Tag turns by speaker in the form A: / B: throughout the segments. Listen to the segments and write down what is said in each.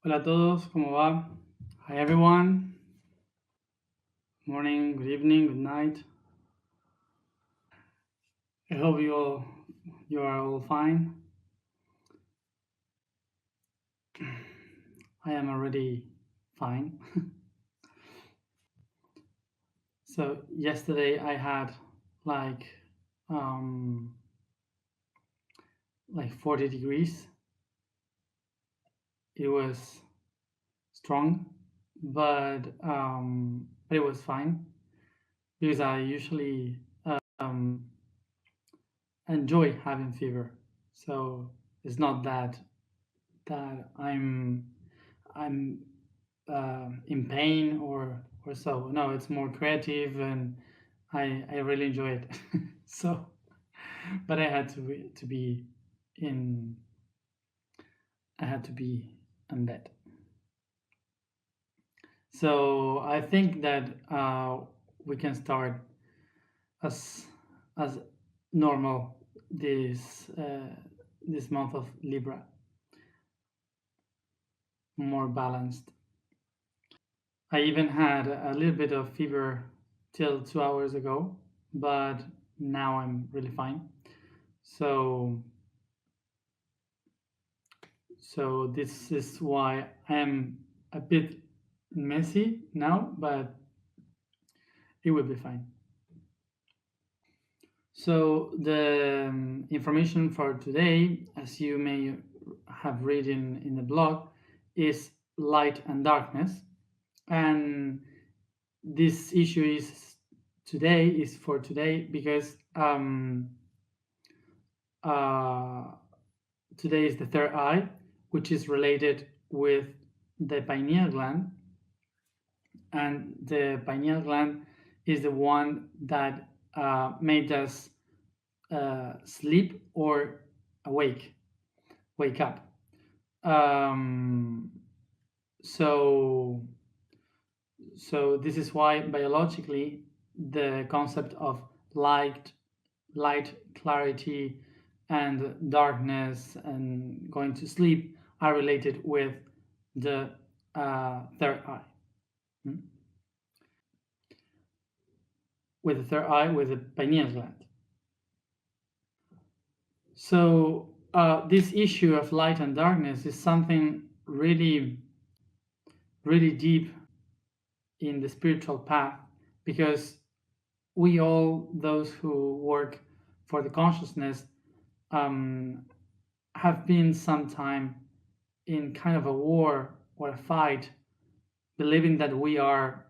A: Hola a todos, ¿cómo va? Hi everyone. Morning, good evening, good night. I hope you are all fine. I am already fine. So yesterday I had like um like 40 degrees. It was strong, but it was fine because I usually um enjoy having fever. So it's not that I'm in pain or so. No, it's more creative, and I really enjoy it. So, but in I had to be in bed. So I think that we can start as as normal this month of Libra, more balanced. I even had a little bit of fever till 2 hours ago, but now I'm really fine. So, so this is why I am a bit messy now, but it will be fine. So the information for today, as you may have read in the blog, is light and darkness, and this issue is for today because uh, today is the third eye, which is related with the pineal gland, and the pineal gland is the one that made us sleep or awake, wake up. Um, so, so this is why biologically the concept of light, light, clarity, and darkness and going to sleep are related with the third eye. Hmm? With the third eye, with the pineal gland. So this issue of light and darkness is something really, really deep in the spiritual path, because we all, those who work for the consciousness, um, have been sometime in kind of a war or a fight, believing that we are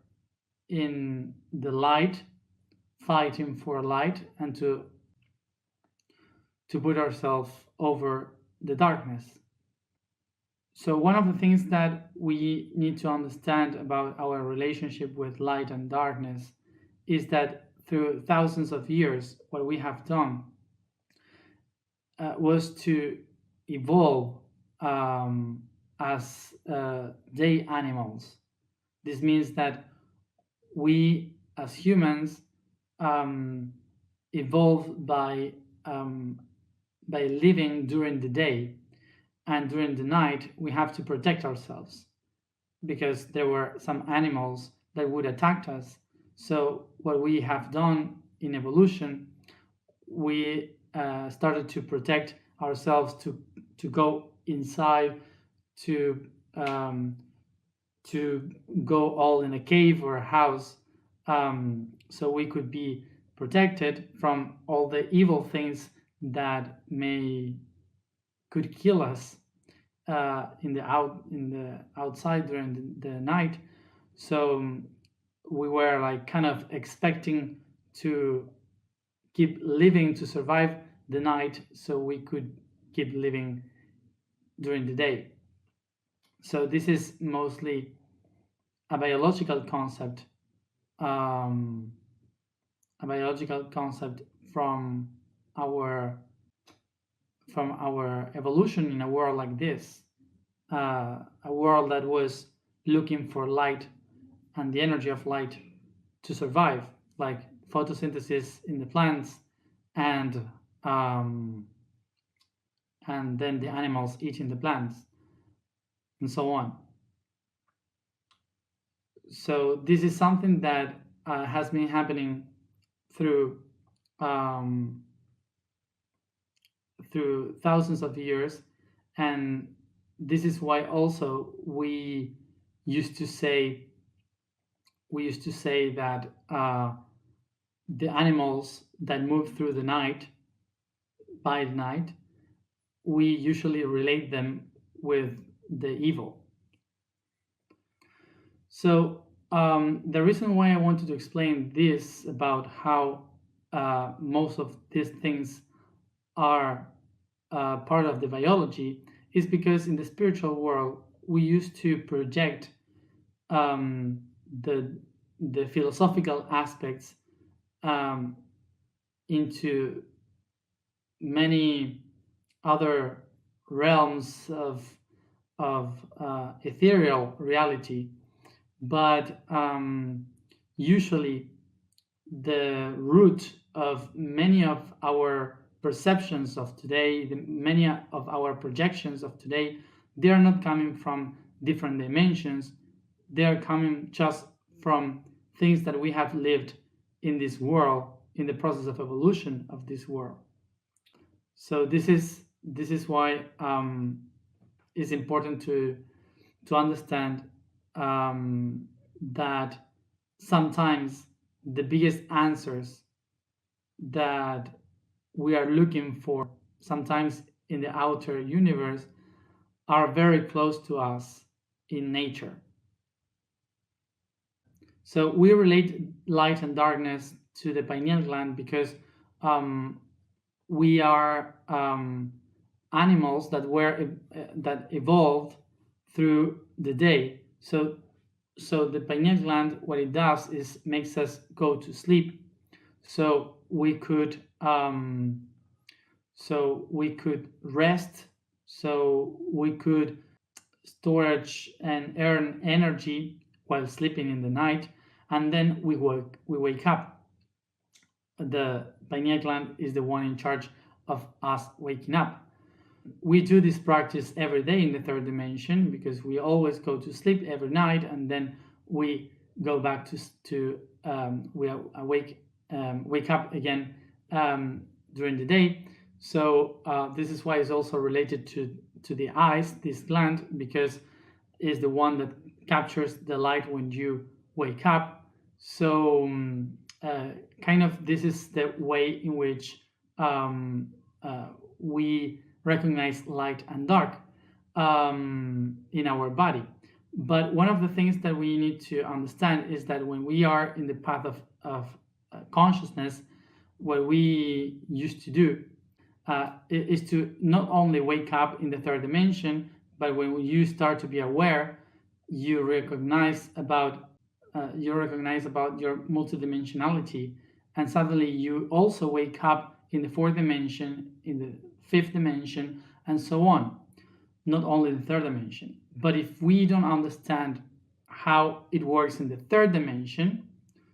A: in the light, fighting for light, and to put ourselves over the darkness. So one of the things that we need to understand about our relationship with light and darkness is that through thousands of years, what we have done was to evolve as day animals. This means that we as humans um, evolved by living during the day, and during the night we have to protect ourselves because there were some animals that would attack us. So what we have done in evolution, we started to protect ourselves, to go inside, to um, to go all in a cave or a house, so we could be protected from all the evil things that may could kill us in the outside during the night. So we were like kind of expecting to keep living to survive the night, so we could keep living during the day. So this is mostly a biological concept, um, a biological concept our from our evolution in a world like this, a world that was looking for light and the energy of light to survive, like photosynthesis in the plants, and um, and then the animals eating the plants, and so on. So this is something that has been happening through um, through thousands of years, and this is why also used to say we used to say that the animals that move through the night by night, we usually relate them with the evil. So the reason why I wanted to explain this about how most of these things are part of the biology is because in the spiritual world we used to project um, the the philosophical aspects um, into many other realms of ethereal reality, but usually the root of many of our perceptions of today, many of our projections of today, they are not coming from different dimensions. They are coming just from things that we have lived in this world, in the process of evolution of this world. So this is why it's important to understand that sometimes the biggest answers that we are looking for, sometimes in the outer universe, are very close to us in nature. So we relate light and darkness to the pineal gland because um, we are animals that evolved through the day. So the pineal gland, what it does is makes us go to sleep, so we could rest, so we could storage and earn energy while sleeping in the night, and then we wake up. The pineal gland is the one in charge of us waking up. We do this practice every day in the third dimension because we always go to sleep every night, and then we go back to we wake up again during the day. So this is why it's also related to the eyes, this gland, because it's the one that captures the light when you wake up. So kind of this is the way in which um, we recognize light and dark in our body. But one of the things that we need to understand is that when we are in the path of consciousness, what we used to do is to not only wake up in the third dimension, but when you start to be aware, you recognize about your multidimensionality, and suddenly you also wake up in the fourth dimension, in the fifth dimension, and so on. Not only the third dimension. But if we don't understand how it works in the third dimension,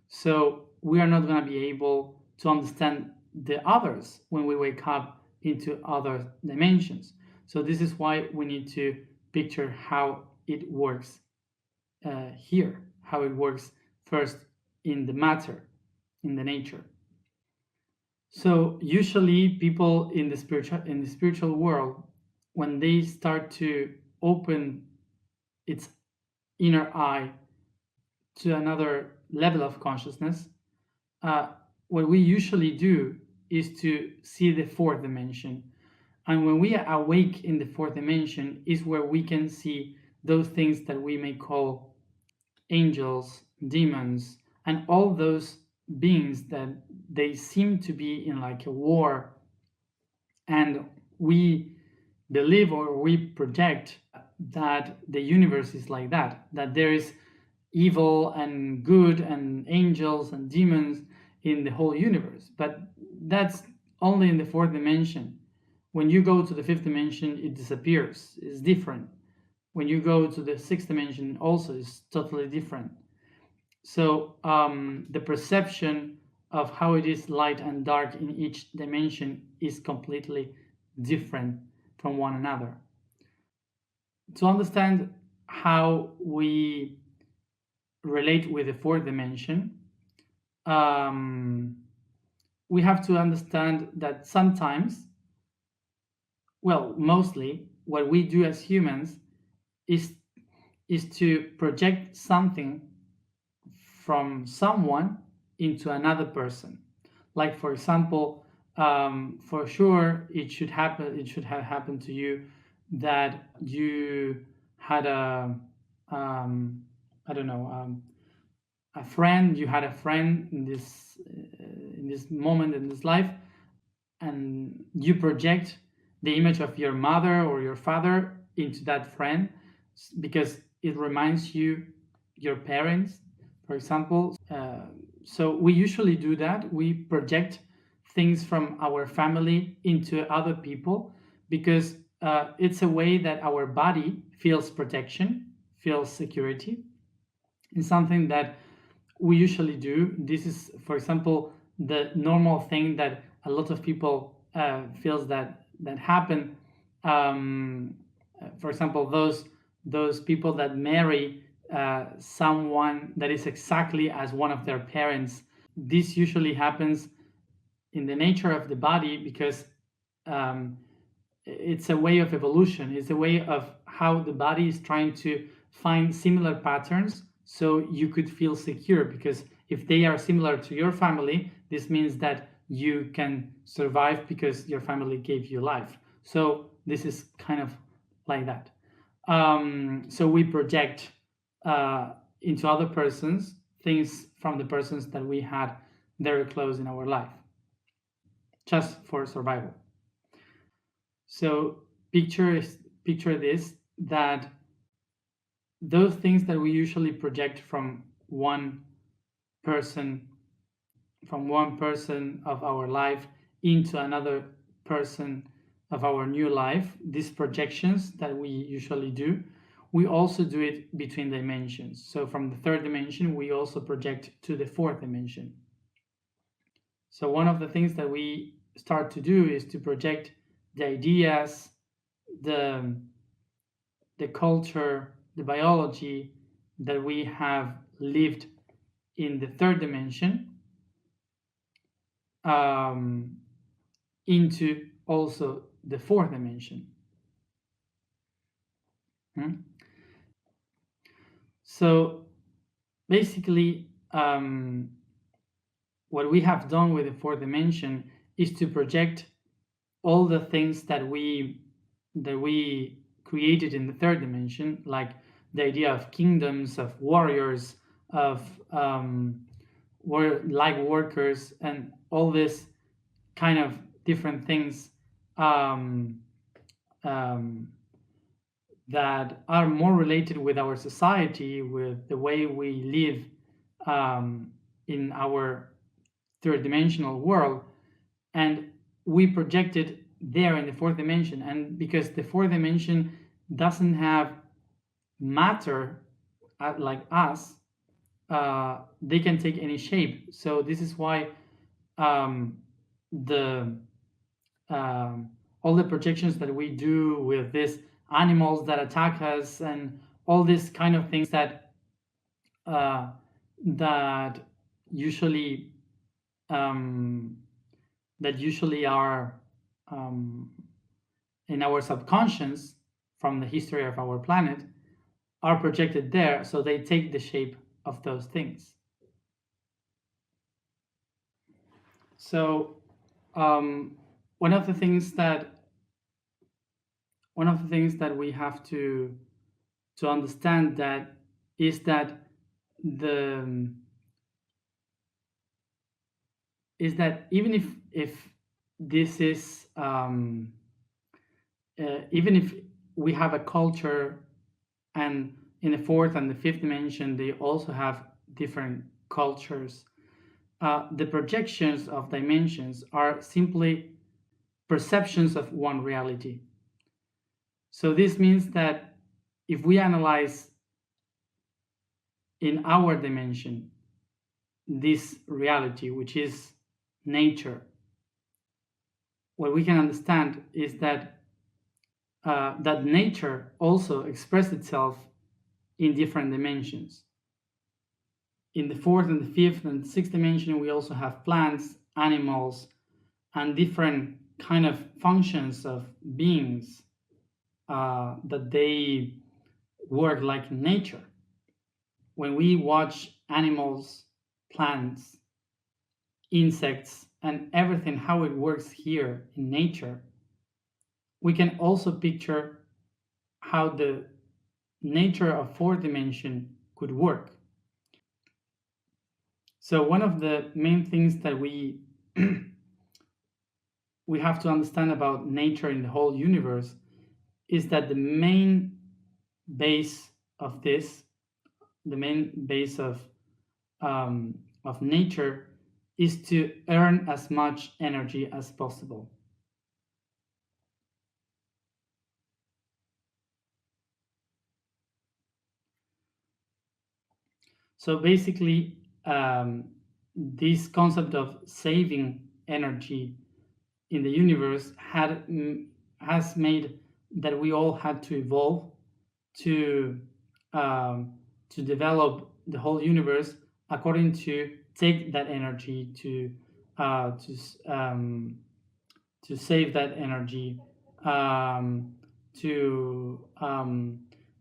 A: so we are not going to be able to understand the others when we wake up into other dimensions. So this is why we need to picture how it works here, how it works first in the matter, in the nature. So usually people in the spiritual world, when they start to open its inner eye to another level of consciousness, uh, what we usually do is to see the fourth dimension. And when we awake in the fourth dimension is where we can see those things that we may call angels, demons, and all those beings that they seem to be in like a war, and we believe or we project that the universe is like that there is evil and good and angels and demons in the whole universe. But that's only in the fourth dimension. When you go to the fifth dimension, it disappears. It's different. When you go to the sixth dimension, also is totally different. So the perception of how it is light and dark in each dimension is completely different from one another. To understand how we relate with the fourth dimension, um, we have to understand that sometimes, well, mostly, what we do as humans is to project something from someone into another person. Like, for example, for sure, it should happen. It should have happened to you that you had um, I don't know, a friend. You had a friend in this moment in this life, and you project the image of your mother or your father into that friend because it reminds you your parents, for example. So we usually do that. We project things from our family into other people because it's a way that our body feels protection, feels security. It's something that we usually do. This is, for example, the normal thing that a lot of people feels that happen. For example, those people that marry someone that is exactly as one of their parents. This usually happens in the nature of the body because um, it's a way of evolution. It's a way of how the body is trying to find similar patterns so you could feel secure, because if they are similar to your family, this means that you can survive because your family gave you life. So this is kind of like that. So we project into other persons things from the persons that we had very close in our life, just for survival. So picture this, that those things that we usually project person from one person of our life into another person of our new life, these projections that we usually do, we also do it between dimensions. So from the third dimension, we also project to the fourth dimension. So one of the things that we start to do is to project the ideas, the culture, the biology that we have lived in the third dimension, um, into also the fourth dimension. Hmm? So basically, what we have done with the fourth dimension is to project all the things that we created in the third dimension, like the idea of kingdoms, of warriors, of light workers, and all this kind of different things um, um, that are more related with our society, with the way we live in our third dimensional world, and we project it there in the fourth dimension. And because the fourth dimension doesn't have matter like us, they can take any shape. So this is why um, the all the projections that we do with these animals that attack us and all these kind of things uh, that usually um, that usually are um, in our subconscious from the history of our planet are projected there, so they take the shape of those things. So um, one of the things that we have to understand that is that the is that even if this is even if we have a culture, and in the fourth and the fifth dimension they also have different cultures, the projections of dimensions are simply perceptions of one reality. So this means that if we analyze in our dimension this reality, which is nature, what we can understand is that that nature also expresses itself in different dimensions. in the fourth and the fifth and sixth dimension, we also have plants, animals, and different kind of functions of beings that they work like in nature. When we watch animals, plants, insects, and everything, how it works here in nature, we can also picture how the nature of fourth dimension could work. So one of the main things that we we have to understand about nature in the whole universe is that the main base of this, the main base of nature, is to earn as much energy as possible. So basically, this concept of saving energy in the universe has made that we all had to evolve to to develop the whole universe according to take that energy uh, to um, to save that energy um, to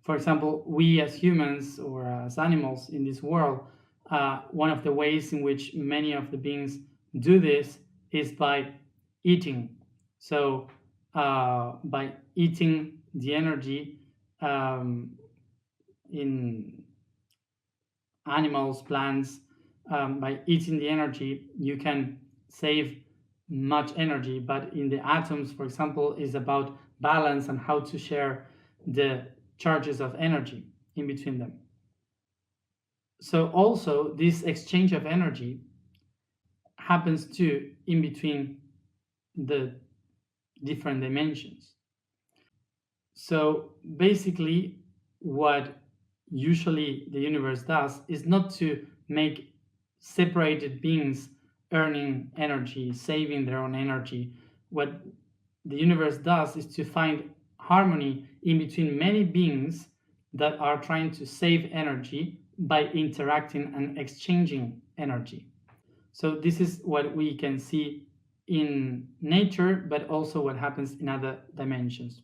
A: for example, we as humans or as animals in this world, one of the ways in which many of the beings do this is by eating. So by eating the energy um, in animals, plants, by eating the energy, you can save much energy. But in the atoms, for example, is about balance and how to share the charges of energy in between them. So also this exchange of energy happens too in between the different dimensions. So basically, what usually the universe does is not to make separated beings earning energy, saving their own energy. What the universe does is to find harmony in between many beings that are trying to save energy by interacting and exchanging energy. So this is what we can see in nature, but also what happens in other dimensions.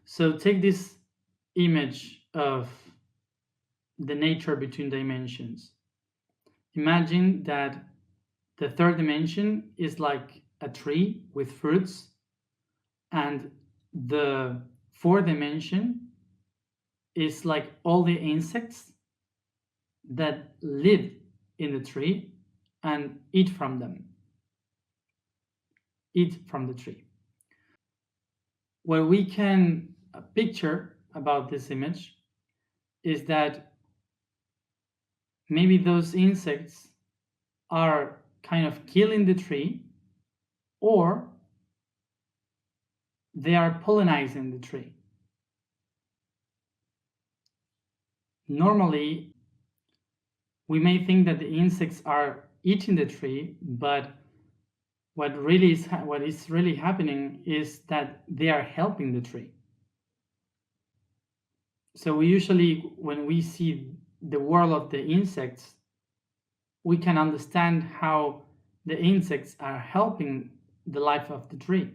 A: So take this image of the nature between dimensions. Imagine that the third dimension is like a tree with fruits, and the fourth dimension is like all the insects that live in the tree and eat from them, eat from the tree. What we can picture about this image is that maybe those insects are kind of killing the tree, or they are pollinizing the tree. Normally, we may think that the insects are eating the tree, but what is really happening is that they are helping the tree. So we usually, when we see the world of the insects, we can understand how the insects are helping the life of the tree.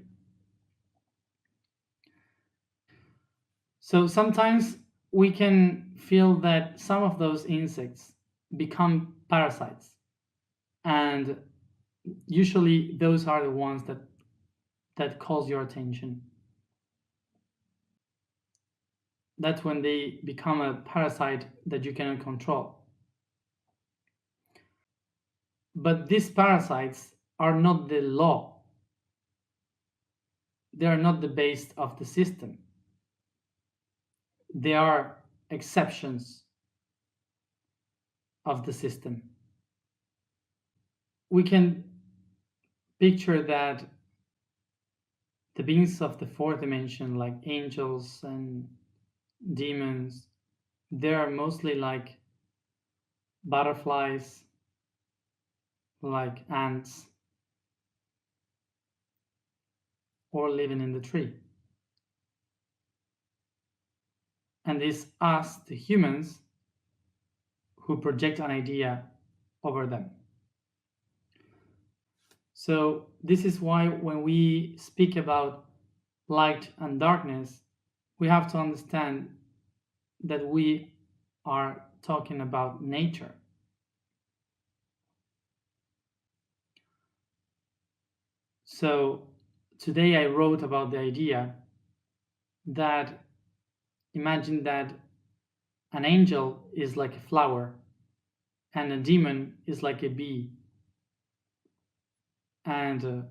A: So sometimes we can feel that some of those insects become parasites, and usually those are the ones that calls your attention. That's when they become a parasite that you cannot control. But these parasites are not the law. They are not the base of the system. They are exceptions of the system. We can picture that the beings of the fourth dimension, like angels and demons, they are mostly like butterflies, like ants, or living in the tree. And it's us, the humans, who project an idea over them. So this is why when we speak about light and darkness, we have to understand that we are talking about nature. So today I wrote about the idea that imagine that an angel is like a flower and a demon is like a bee. And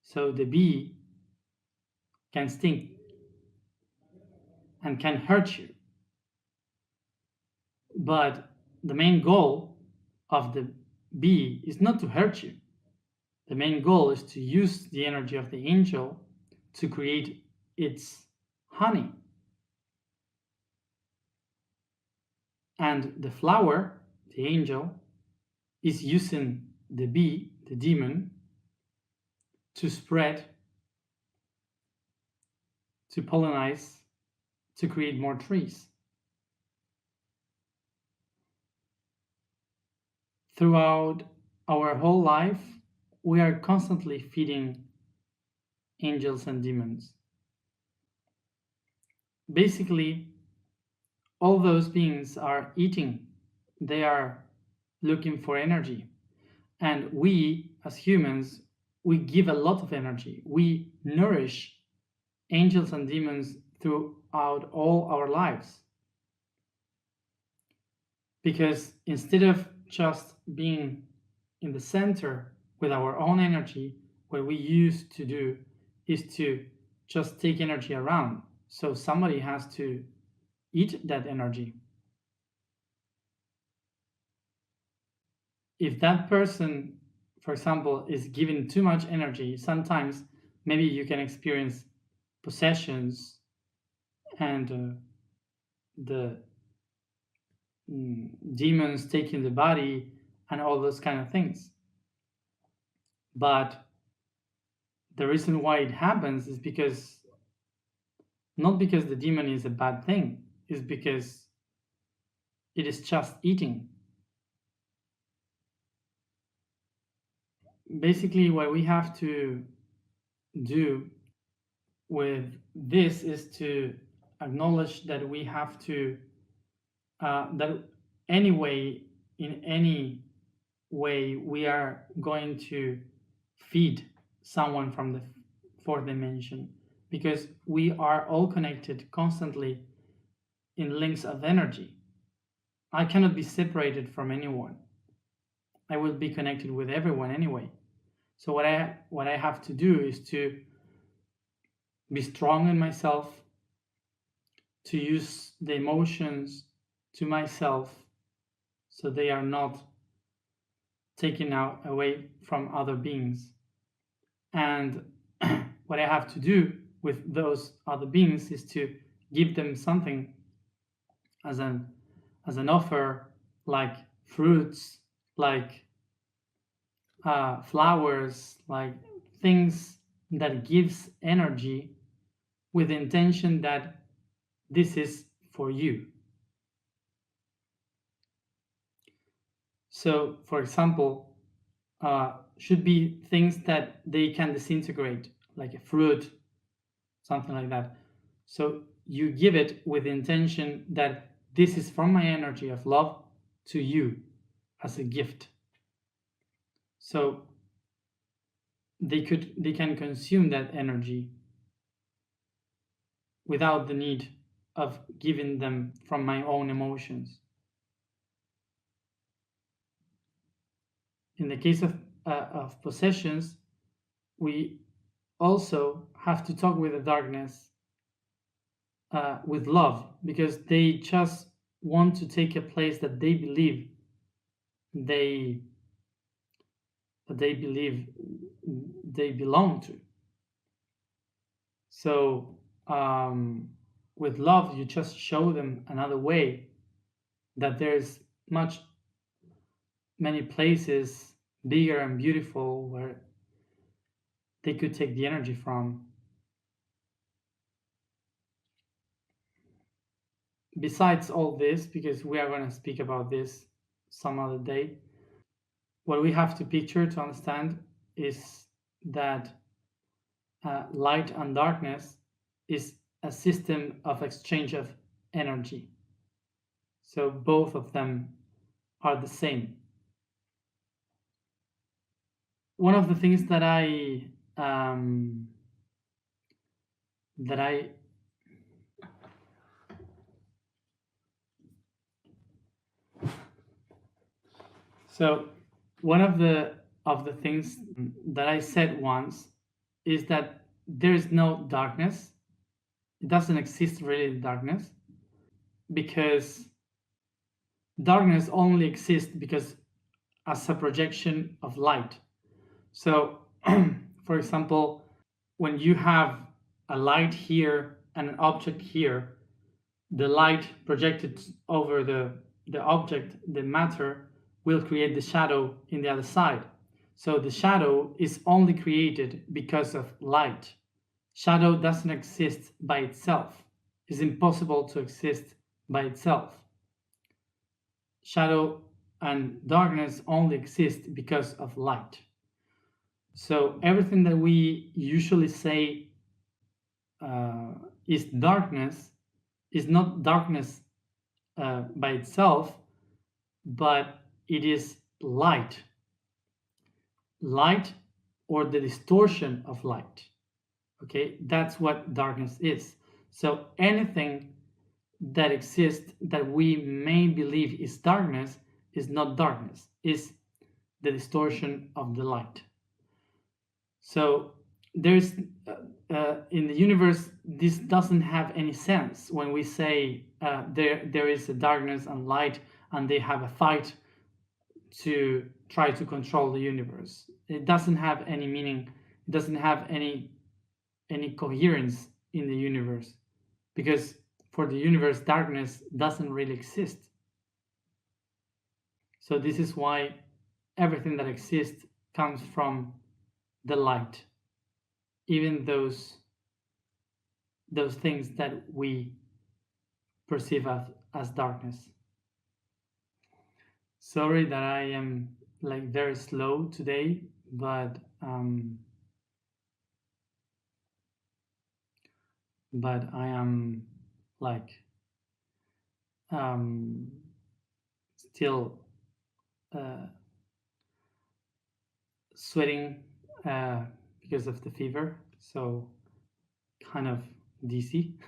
A: so the bee can sting and can hurt you. But the main goal of the bee is not to hurt you. The main goal is to use the energy of the angel to create its honey. And the flower, the angel, is using the bee, the demon, to spread, to pollinize, to create more trees. Throughout our whole life, we are constantly feeding angels and demons. Basically, all those beings are eating, they are looking for energy. And we, as humans, we give a lot of energy. We nourish angels and demons throughout all our lives. Because instead of just being in the center with our own energy, what we used to do is to just take energy around. So somebody has to eat that energy. If that person, for example, is giving too much energy, sometimes maybe you can experience possessions and the demons taking the body and all those kind of things. But the reason why it happens is because not because the demon is a bad thing, is because it is just eating. Basically, what we have to do with this is to acknowledge that we have to that anyway, in any way, we are going to feed someone from the fourth dimension, because we are all connected constantly in links of energy. I cannot be separated from anyone. I will be connected with everyone anyway. So what I have to do is to be strong in myself, to use the emotions to myself so they are not taken out away from other beings. And what I have to do with those other beings is to give them something as an offer, like fruits, like flowers, like things that gives energy, with the intention that this is for you. So, for example, should be things that they can disintegrate, like a fruit, something like that. So you give it with the intention that this is from my energy of love to you as a gift. So they can consume that energy without the need of giving them from my own emotions. In the case of possessions, we also have to talk with the darkness with love, because they just want to take a place that they believe they they belong to. So with love, you just show them another way, that there's many places bigger and beautiful where they could take the energy from. besides all this, because we are going to speak about this some other day, what we have to picture to understand is that light and darkness is a system of exchange of energy. So both of them are the same. One of the things that I so one of the things that I said once is that there is no darkness. It doesn't exist really darkness, because darkness only exists because as a projection of light. So for example, when you have a light here and an object here, the light projected over the object, the matter, will create the shadow in the other side. So the shadow is only created because of light. Shadow doesn't exist by itself. It's impossible to exist by itself. Shadow and darkness only exist because of light. So everything that we usually say is darkness is not darkness by itself, but it is light. Light, or the distortion of light. Okay, that's what darkness is. So anything that exists that we may believe is darkness is not darkness, is the distortion of the light. So there's in the universe, this doesn't have any sense when we say there is a darkness and light and they have a fight to try to control the universe. It doesn't have any meaning. It doesn't have any coherence in the universe, because for the universe, darkness doesn't really exist. So this is why everything that exists comes from the light, even those things that we perceive as darkness. Sorry that I am like very slow today, but I am like still sweating because of the fever, so kind of dizzy.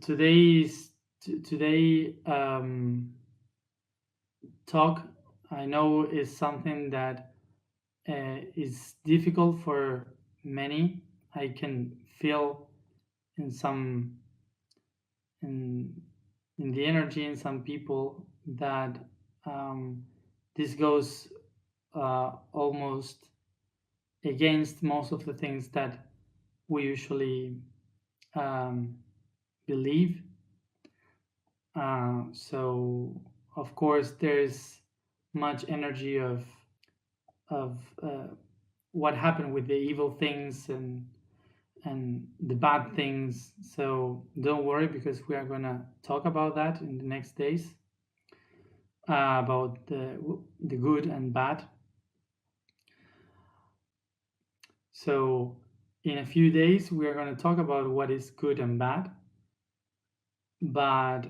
A: Today's today talk, I know, is something that is difficult for many. I can feel in some in the energy in some people that this goes almost against most of the things that we usually believe. So of course there's much energy of what happened with the evil things and the bad things. So don't worry, because we are gonna talk about that in the next days, about the good and bad. So in a few days we are going to talk about what is good and bad, but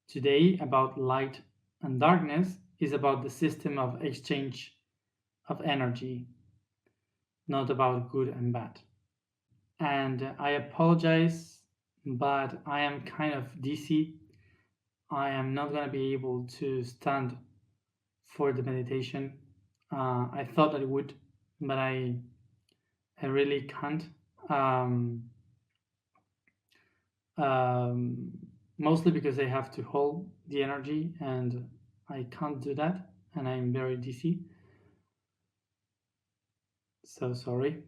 A: today about light and darkness is about the system of exchange of energy, not about good and bad. And I apologize, but I am kind of dizzy. I am not going to be able to stand for the meditation. I thought I would, but I really can't. Um, um, Mostly because I have to hold the energy and I can't do that, and I'm very dizzy. So sorry.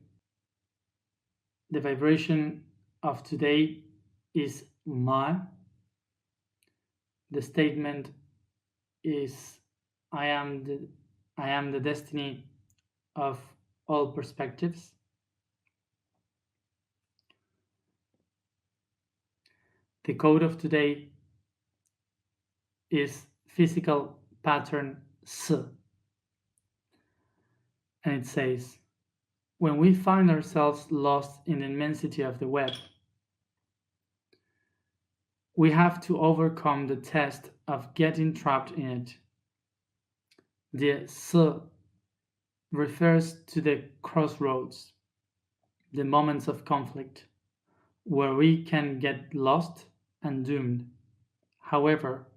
A: The vibration of today is Ma. The statement is I am the destiny of all perspectives. The code of today is physical pattern S, and it says, when we find ourselves lost in the immensity of the web, we have to overcome the test of getting trapped in it. The S refers to the crossroads, the moments of conflict, where we can get lost and doomed. However,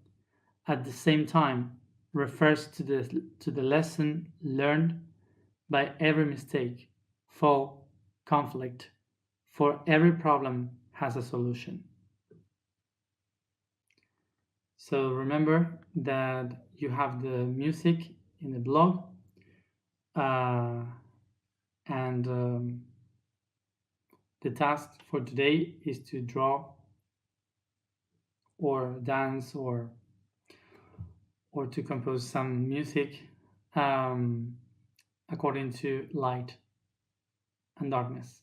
A: at the same time, refers to the lesson learned by every mistake, fall, conflict, for every problem has a solution. So remember that you have the music in the blog, and the task for today is to draw or dance or to compose some music according to light and darkness.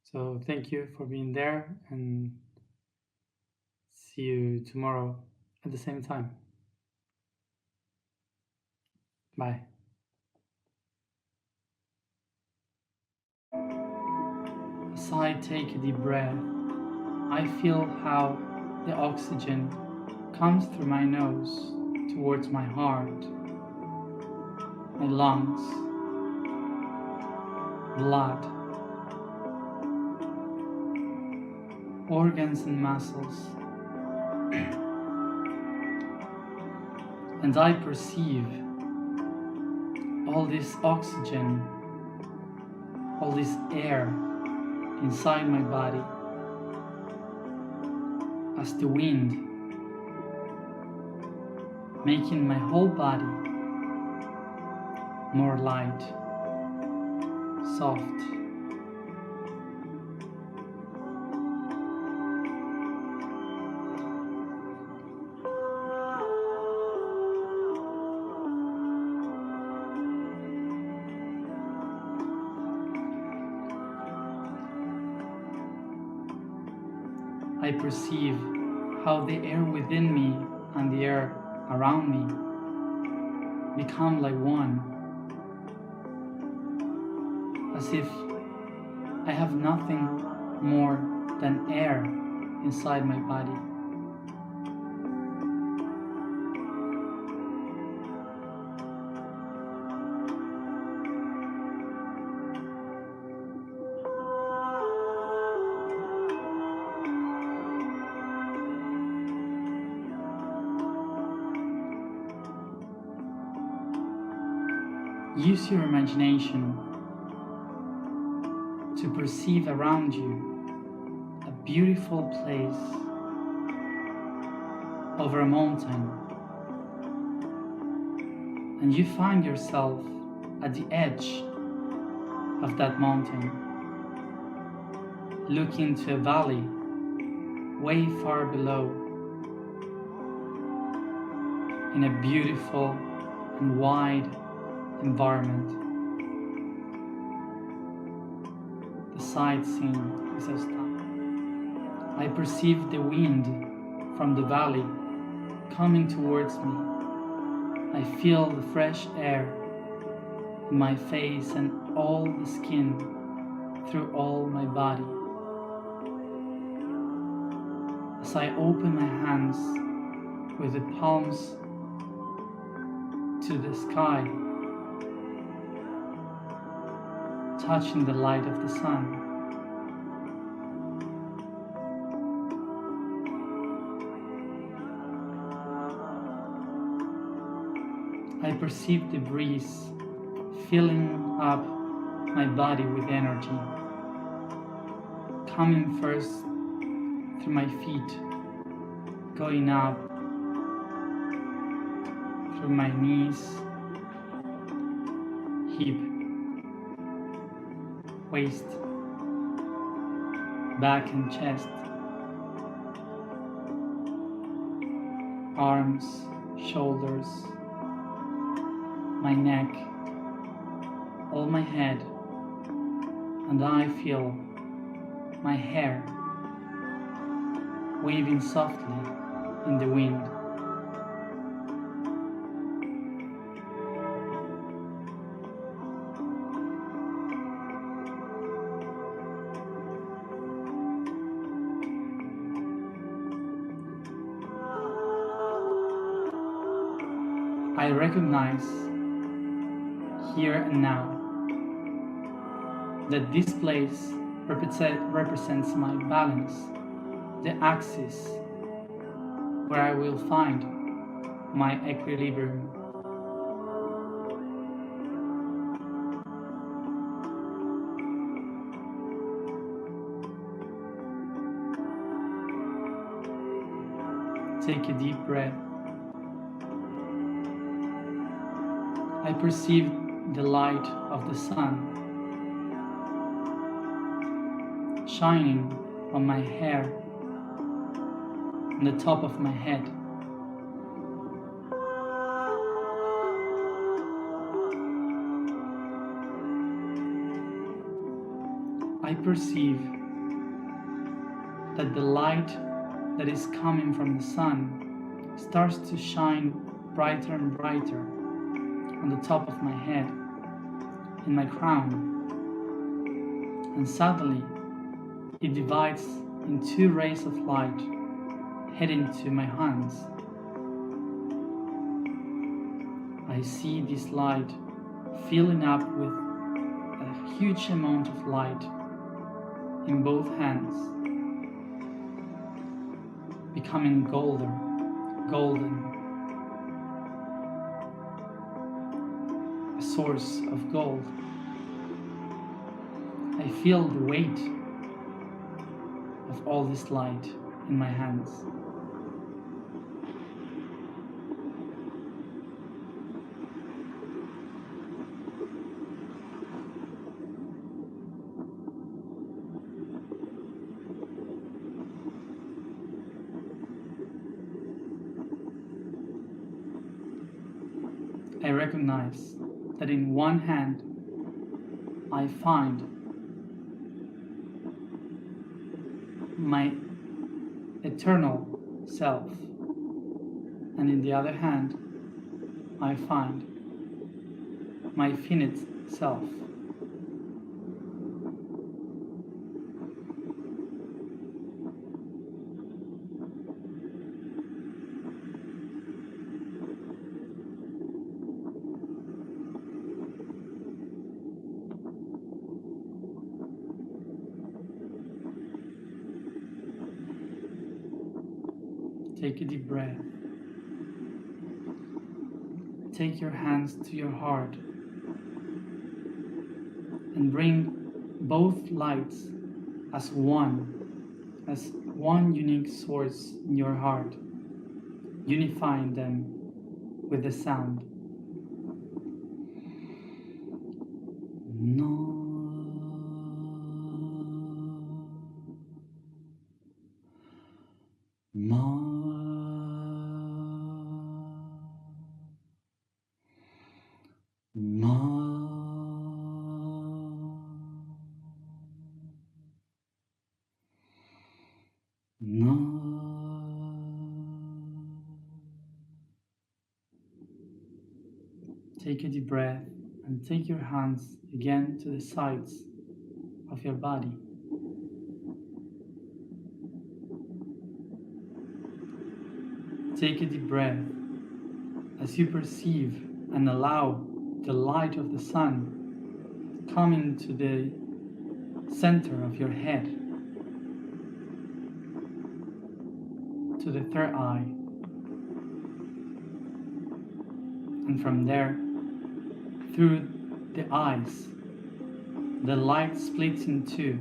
A: So thank you for being there, and see you tomorrow at the same time. Bye. As I take a deep breath, I feel how the oxygen comes through my nose towards my heart, my lungs, blood, organs and muscles. And I perceive all this oxygen, all this air inside my body as the wind, making my whole body more light, soft. I perceive how the air within me and the air around me become like one, as if I have nothing more than air inside my body. Use your imagination to perceive around you a beautiful place over a mountain, and you find yourself at the edge of that mountain, looking to a valley way far below, in a beautiful and wide environment. The sightseeing is a stop. I perceive the wind from the valley coming towards me. I feel the fresh air in my face and all the skin through all my body. As I open my hands with the palms to the sky, touching the light of the sun. I perceive the breeze filling up my body with energy, coming first through my feet, going up through my knees, hip, waist, back and chest, arms, shoulders, my neck, all my head, and I feel my hair waving softly in the wind. I recognize here and now that this place represents my balance, the axis where I will find my equilibrium. Take a deep breath. I perceive the light of the sun shining on my hair, on the top of my head. I perceive that the light that is coming from the sun starts to shine brighter and brighter on the top of my head, in my crown, and suddenly it divides in two rays of light heading to my hands. I see this light filling up with a huge amount of light in both hands, becoming golden, a source of gold. I feel the weight of all this light in my hands. I recognize that in one hand I find my eternal self, and in the other hand I find my finite self. Take a deep breath. Take your hands to your heart and bring both lights as one unique source in your heart, unifying them with the sound. No. Ma. Ma. Na. Take a deep breath and take your hands again to the sides of your body. Take a deep breath as you perceive and allow the light of the sun coming to the center of your head, to the third eye, and from there, through the eyes, the light splits in two,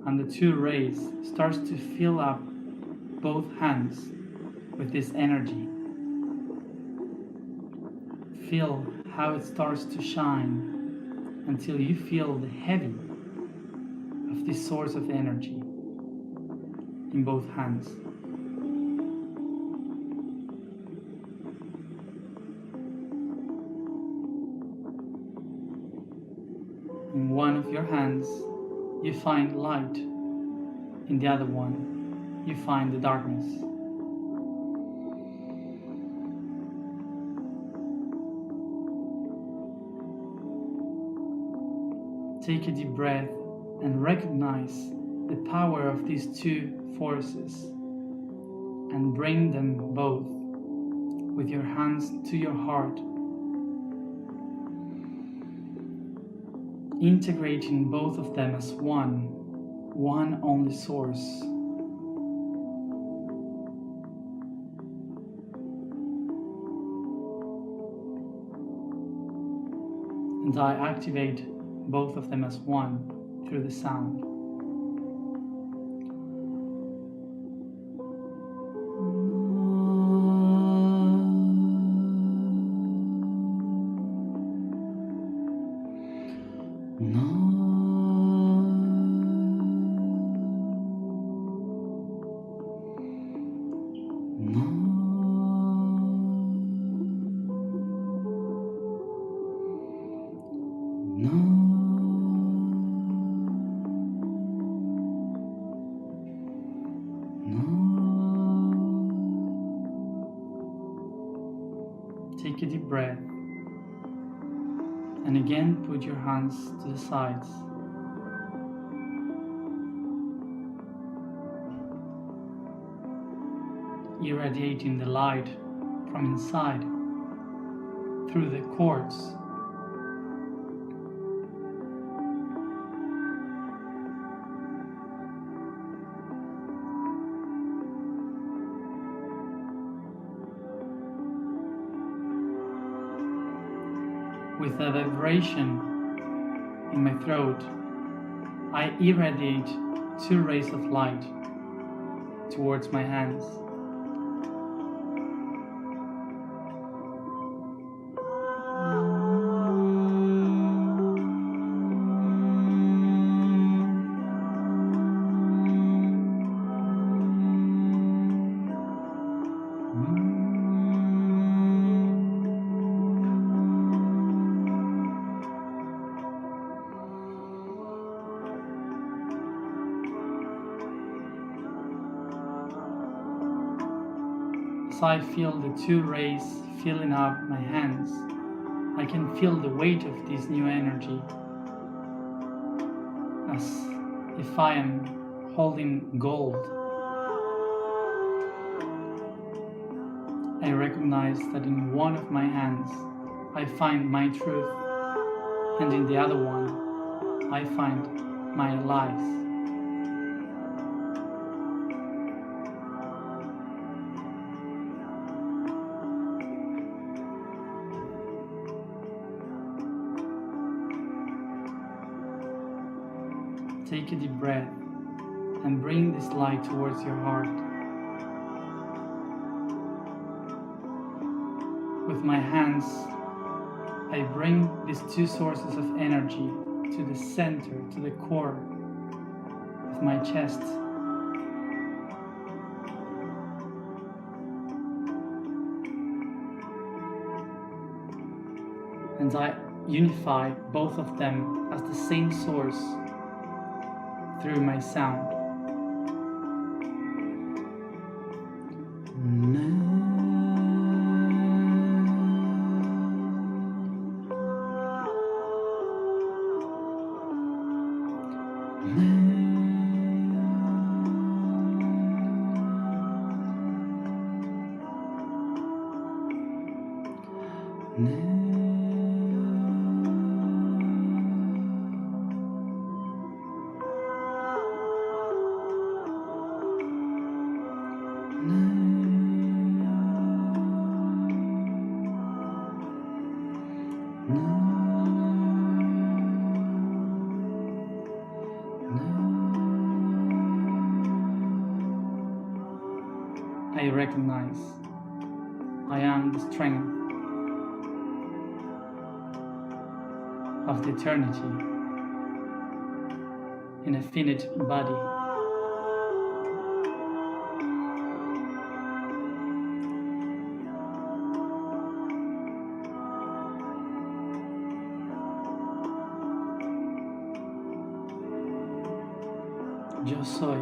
A: and the two rays starts to fill up both hands with this energy. Feel how it starts to shine until you feel the heavy of this source of energy in both hands. In one of your hands, you find light. In the other one, you find the darkness. Take a deep breath and recognize the power of these two forces and bring them both with your hands to your heart, integrating both of them as one only source. And I activate both of them as one through the sound. Take a deep breath and again put your hands to the sides. Irradiating the light from inside through the cords. With a vibration in my throat, I irradiate two rays of light towards my hands. As I feel the two rays filling up my hands, I can feel the weight of this new energy, as if I am holding gold. I recognize that in one of my hands I find my truth, and in the other one I find my lies. Take a deep breath and bring this light towards your heart. With my hands, I bring these two sources of energy to the center, to the core of my chest. And I unify both of them as the same source through my sound. I recognize I am the strength of the eternity in a finite body. Yo soy.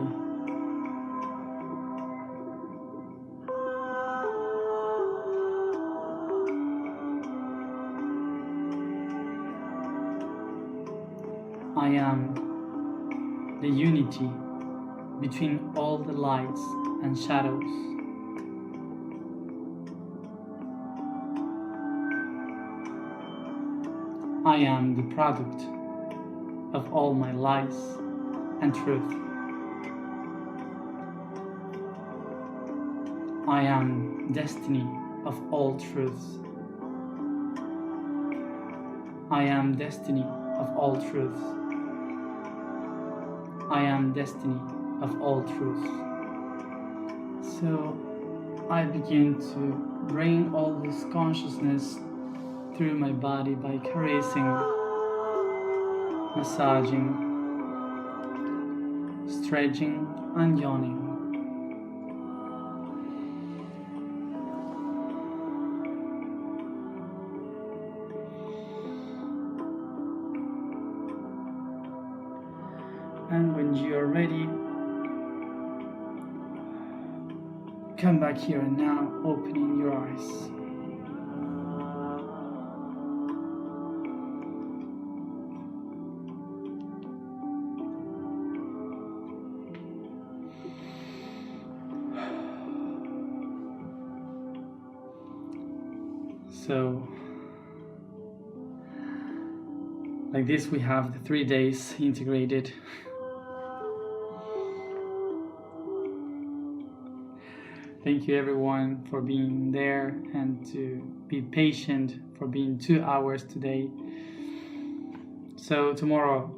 A: I am the unity between all the lights and shadows. I am the product of all my lies and truth. I am destiny of all truths. I am destiny of all truths. I am destiny of all truths. So I begin to bring all this consciousness through my body by caressing, massaging, stretching, and yawning. And when you are ready, come back here and now, opening your eyes. So, like this, we have the 3 days integrated. Thank you everyone for being there and to be patient for being 2 hours today. So tomorrow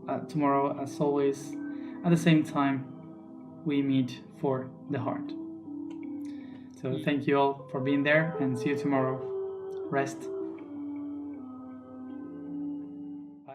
A: as always, at the same time, we meet for the heart. So thank you all for being there and see you tomorrow. Rest.